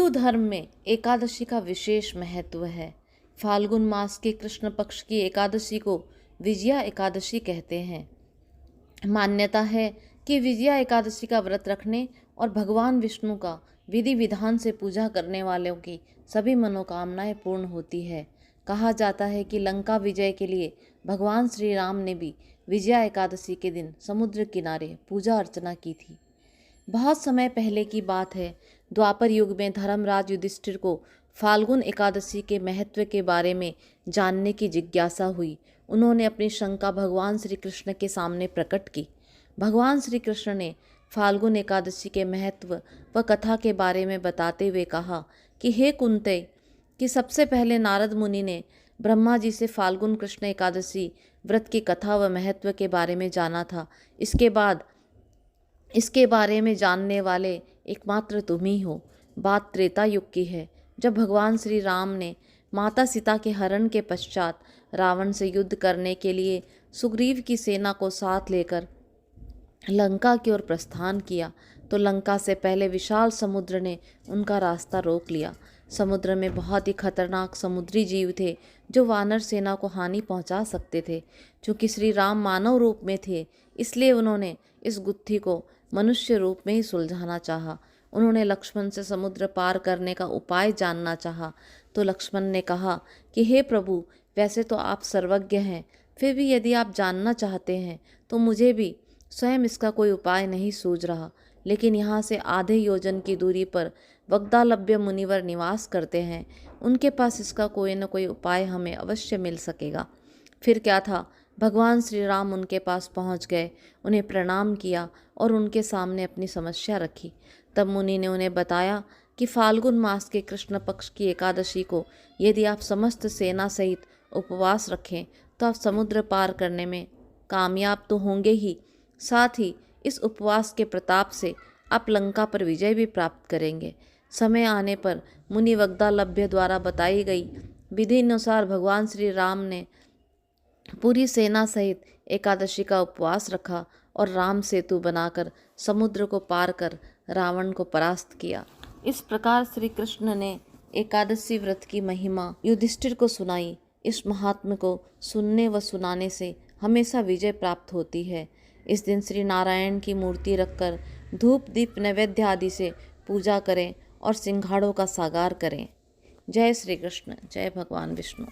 हिंदू धर्म में एकादशी का विशेष महत्व है। फाल्गुन मास के कृष्ण पक्ष की एकादशी को विजया एकादशी कहते हैं। मान्यता है कि विजया एकादशी का व्रत रखने और भगवान विष्णु का विधि विधान से पूजा करने वालों की सभी मनोकामनाएं पूर्ण होती है। कहा जाता है कि लंका विजय के लिए भगवान श्री राम ने भी विजया एकादशी के दिन समुद्र किनारे पूजा अर्चना की थी। बहुत समय पहले की बात है, द्वापर युग में धर्मराज युधिष्ठिर को फाल्गुन एकादशी के महत्व के बारे में जानने की जिज्ञासा हुई। उन्होंने अपनी शंका भगवान श्री कृष्ण के सामने प्रकट की। भगवान श्री कृष्ण ने फाल्गुन एकादशी के महत्व व कथा के बारे में बताते हुए कहा कि हे कुंते, कि सबसे पहले नारद मुनि ने ब्रह्मा जी से फाल्गुन कृष्ण एकादशी व्रत की कथा व महत्व के बारे में जाना था। इसके बारे में जानने वाले एकमात्र तुम ही हो। बात त्रेता युग की है, जब भगवान श्री राम ने माता सीता के हरण के पश्चात रावण से युद्ध करने के लिए सुग्रीव की सेना को साथ लेकर लंका की ओर प्रस्थान किया, तो लंका से पहले विशाल समुद्र ने उनका रास्ता रोक लिया। समुद्र में बहुत ही खतरनाक समुद्री जीव थे जो वानर सेना को हानि पहुंचा सकते थे। चूँकि श्री राम मानव रूप में थे, इसलिए उन्होंने इस गुत्थी को मनुष्य रूप में ही सुलझाना चाहा। उन्होंने लक्ष्मण से समुद्र पार करने का उपाय जानना चाहा, तो लक्ष्मण ने कहा कि हे प्रभु, वैसे तो आप सर्वज्ञ हैं, फिर भी यदि आप जानना चाहते हैं तो मुझे भी स्वयं इसका कोई उपाय नहीं सूझ रहा। लेकिन यहाँ से आधे योजन की दूरी पर वग्दालभ्य मुनिवर निवास करते हैं, उनके पास इसका कोई न कोई उपाय हमें अवश्य मिल सकेगा। फिर क्या था, भगवान श्री राम उनके पास पहुँच गए, उन्हें प्रणाम किया और उनके सामने अपनी समस्या रखी। तब मुनि ने उन्हें बताया कि फाल्गुन मास के कृष्ण पक्ष की एकादशी को यदि आप समस्त सेना सहित उपवास रखें तो आप समुद्र पार करने में कामयाब तो होंगे ही, साथ ही इस उपवास के प्रताप से आप लंका पर विजय भी प्राप्त करेंगे। समय आने पर मुनि वग्दालभ्य द्वारा बताई गई विधि अनुसार भगवान श्री राम ने पूरी सेना सहित एकादशी का उपवास रखा और राम सेतु बनाकर समुद्र को पार कर रावण को परास्त किया। इस प्रकार श्री कृष्ण ने एकादशी व्रत की महिमा युधिष्ठिर को सुनाई। इस महात्म्य को सुनने व सुनाने से हमेशा विजय प्राप्त होती है। इस दिन श्री नारायण की मूर्ति रखकर धूप दीप नैवेद्य आदि से पूजा करें और सिंघाड़ों का सागार करें। जय श्री कृष्ण, जय भगवान विष्णु।